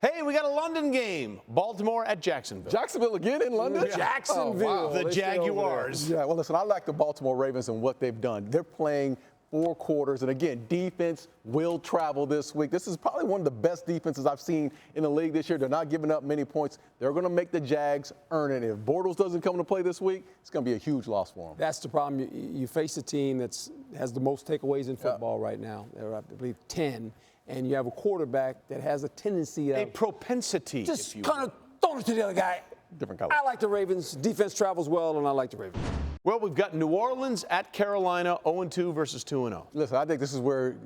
Hey, we got a London game. Baltimore at Jacksonville. Jacksonville again in London? Yeah. Jacksonville. Oh, wow. The Jaguars. Yeah, well, listen, I like the Baltimore Ravens and what they've done. They're playing 4 quarters, and again, defense will travel this week. This is probably one of the best defenses I've seen in the league this year. They're not giving up many points. They're going to make the Jags earn it. If Bortles doesn't come to play this week, it's going to be a huge loss for them. That's the problem. You face a team that has the most takeaways in football right now. There are, I believe, 10. And you have a quarterback that has a tendency of... A propensity, just kind of throwing it to the other guy. Different color. I like the Ravens. Defense travels well, and I like the Ravens. Well, we've got New Orleans at Carolina, 0-2 versus 2-0. Listen, I think this is where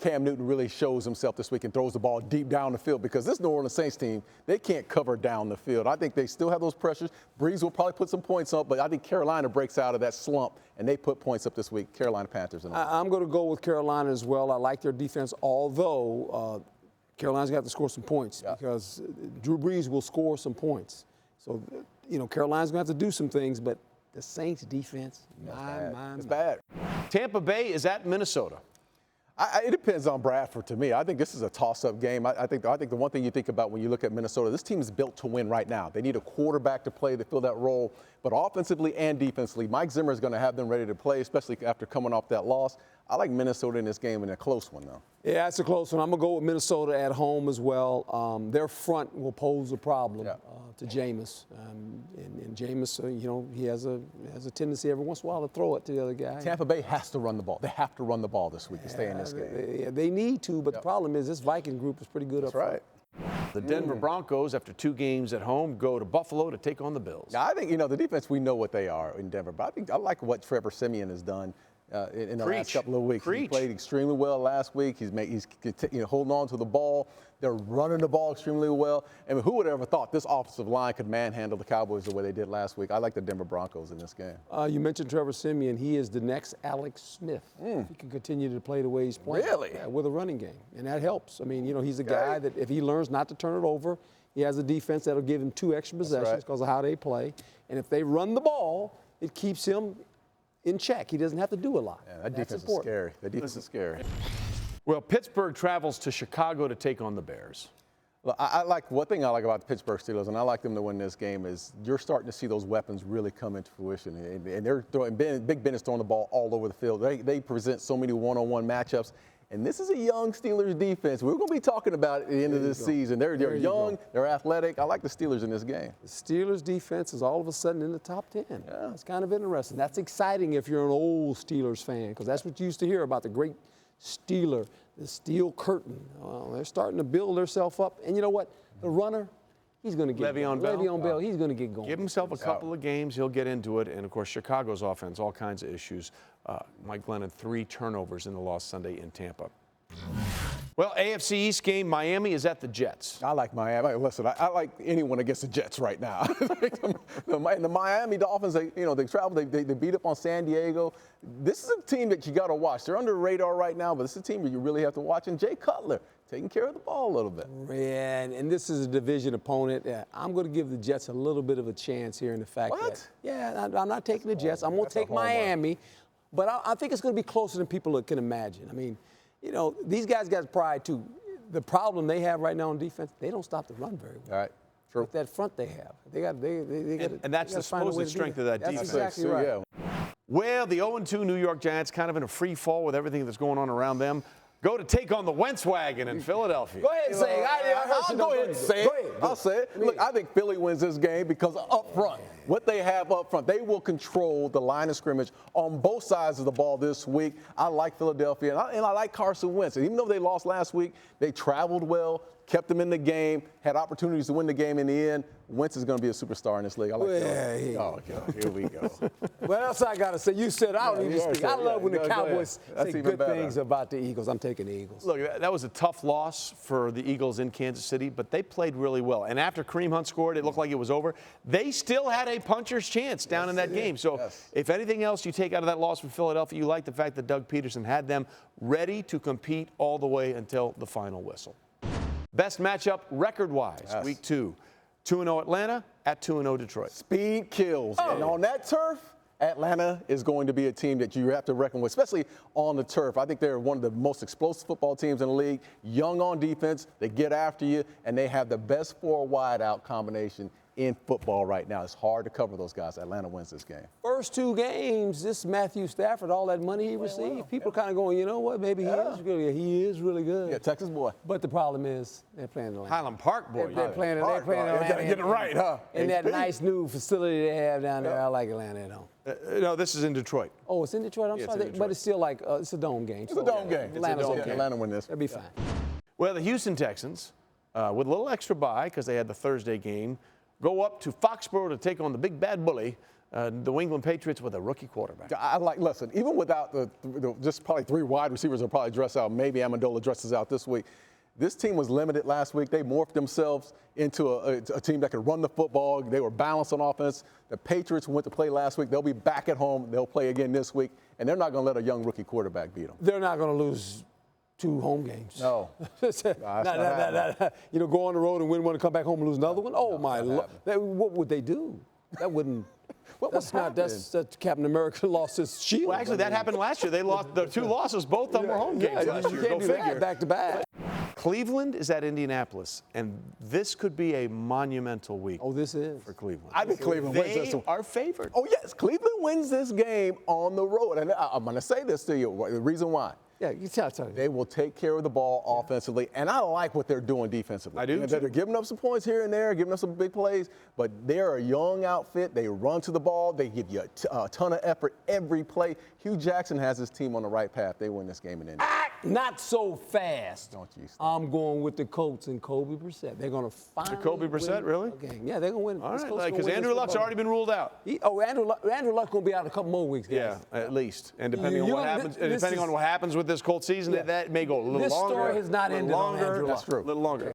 Cam Newton really shows himself this week and throws the ball deep down the field, because this New Orleans Saints team, they can't cover down the field. I think they still have those pressures. Breeze will probably put some points up, but I think Carolina breaks out of that slump, and they put points up this week. Carolina Panthers. I'm going to go with Carolina as well. I like their defense, although Carolina's got to score some points because Drew Brees will score some points. So, Carolina's going to have to do some things, but the Saints defense, it's bad. Tampa Bay is at Minnesota. It depends on Bradford to me. I think this is a toss-up game. I think the one thing you think about when you look at Minnesota, this team is built to win right now. They need a quarterback to play to fill that role, but offensively and defensively, Mike Zimmer is going to have them ready to play, especially after coming off that loss. I like Minnesota in this game, in a close one, though. Yeah, it's a close one. I'm going to go with Minnesota at home as well. Their front will pose a problem to Jameis. And Jameis, he has a tendency every once in a while to throw it to the other guy. Tampa Bay has to run the ball. They have to run the ball this week to stay in this game. They need to, but the problem is this Viking group is pretty good up front. The Denver Broncos, after 2 games at home, go to Buffalo to take on the Bills. Now, I think, the defense, we know what they are in Denver, but I like what Trevor Siemian has done in the last couple of weeks. He played extremely well last week. He's holding on to the ball. They're running the ball extremely well. I mean, who would have ever thought this offensive line could manhandle the Cowboys the way they did last week? I like the Denver Broncos in this game. You mentioned Trevor Siemian. He is the next Alex Smith. If he can continue to play the way he's playing. Really? Yeah, with a running game, and that helps. I mean, he's a guy that if he learns not to turn it over, he has a defense that'll give him 2 extra possessions because of how they play. And if they run the ball, it keeps him in check. He doesn't have to do a lot. Yeah, that defense is scary. That defense is scary. Well, Pittsburgh travels to Chicago to take on the Bears. Well, one thing I like about the Pittsburgh Steelers, and I like them to win this game, is you're starting to see those weapons really come into fruition. And they're throwing, Big Ben is throwing the ball all over the field. They present so many one-on-one matchups. And this is a young Steelers defense. We're going to be talking about it at the end of this season. They're young, they're athletic. I like the Steelers in this game. The Steelers defense is all of a sudden in the top 10. Yeah. It's kind of interesting. That's exciting if you're an old Steelers fan, because that's what you used to hear about the great Steeler, the steel curtain. They're starting to build themselves up. And you know what? The runner, he's going to get Le'Veon Bell, he's going to get going. Give himself a couple of games, he'll get into it. And, of course, Chicago's offense, all kinds of issues. Mike Glenn had 3 turnovers in the loss Sunday in Tampa. Well, AFC East game, Miami is at the Jets. I like Miami. Listen, I like anyone against the Jets right now. the Miami Dolphins, they travel, they beat up on San Diego. This is a team that you got to watch. They're under the radar right now, but this is a team that you really have to watch. And Jay Cutler taking care of the ball a little bit. Yeah, and this is a division opponent. I'm going to give the Jets a little bit of a chance here in the fact that, I'm not taking the Jets. I'm going to take Miami, but I think it's going to be closer than people can imagine. I mean, these guys got pride, too. The problem they have right now on defense, they don't stop the run very well. All right. True. With that front they have. And that's the supposed strength of that defense. That's exactly right. Well, the 0-2 New York Giants kind of in a free fall with everything that's going on around them. Go to take on the Wentz wagon in Philadelphia. Go ahead and say it. I'll go ahead and say it. I'll say it. Look, I think Philly wins this game because up front, what they have up front, they will control the line of scrimmage on both sides of the ball this week. I like Philadelphia, and I like Carson Wentz. And even though they lost last week, they traveled well, kept them in the game, had opportunities to win the game in the end. Wentz is going to be a superstar in this league. I like that. Oh, God, here we go. What else I got to say? You said I don't need to speak. I love when the Cowboys say good things about the Eagles. I'm taking the Eagles. Look, that was a tough loss for the Eagles in Kansas City, but they played really well. And after Kareem Hunt scored, it looked like it was over. They still had a puncher's chance down in that game. So if anything else you take out of that loss from Philadelphia, you like the fact that Doug Peterson had them ready to compete all the way until the final whistle. Best matchup record-wise, Week 2. 2-0 Atlanta at 2-0 Detroit. Speed kills. And on that turf, Atlanta is going to be a team that you have to reckon with, especially on the turf. I think they're one of the most explosive football teams in the league. Young on defense, they get after you, and they have the best four wide-out combination in football right now. It's hard to cover those guys. Atlanta wins this game. First 2 games, this Matthew Stafford, all that money he received, people kind of going, you know what, maybe he is really good. Yeah, Texas boy. But the problem is they're playing Atlanta. Highland Park boy. They're playing Atlanta. Gotta get it right, huh? And that nice new facility they have down there. I like Atlanta at home. No, this is in Detroit. Oh, it's in Detroit? I'm sorry. But it's still like, it's a dome game. It's a dome game. Atlanta's okay. Atlanta win this. They'll be fine. Well, the Houston Texans, with a little extra bye because they had the Thursday game, go up to Foxborough to take on the big bad bully, the New England Patriots, with a rookie quarterback. Listen, even without just probably 3 wide receivers will probably dress out. Maybe Amendola dresses out this week. This team was limited last week. They morphed themselves into a team that could run the football. They were balanced on offense. The Patriots went to play last week. They'll be back at home. They'll play again this week. And they're not going to let a young rookie quarterback beat them. They're not going to lose 2 home games. No. You know, go on the road and win one and come back home and lose another one? Oh, my Lord. What would they do? That wouldn't. That's Captain America lost his shield. Well, actually, that happened last year. They lost the 2 losses. Both of them were home games last year. You can't Go do figure. that back to back. Cleveland is at Indianapolis, and this could be a monumental week. Oh, this is. For Cleveland. I think Cleveland wins this They one. are favored. Oh, yes. Cleveland wins this game on the road. And I'm going to say this to you. The reason why. Yeah, you tell me. They will take care of the ball offensively, and I like what they're doing defensively. I do, They're too. giving up some points here and there, giving up some big plays, but they're a young outfit. They run to the ball. They give you a ton of effort every play. Hugh Jackson has his team on the right path. They win this game in Indy. Not so fast. Don't you stop. I'm going with the Colts and Kobe Brissett. They're going to finally Jacoby Brissett, win really? a game. Yeah, they're going to win. All This right, Colts gonna because win Andrew this Luck's football already been ruled out. Andrew Luck's going to be out a couple more weeks, guys. Yeah, at least. And depending on You what know, happens, this depending is- on what happens with this Colts season, Yeah. that may go a little This longer. story has not a little ended on longer. Andrew Luck. That's true. A little longer.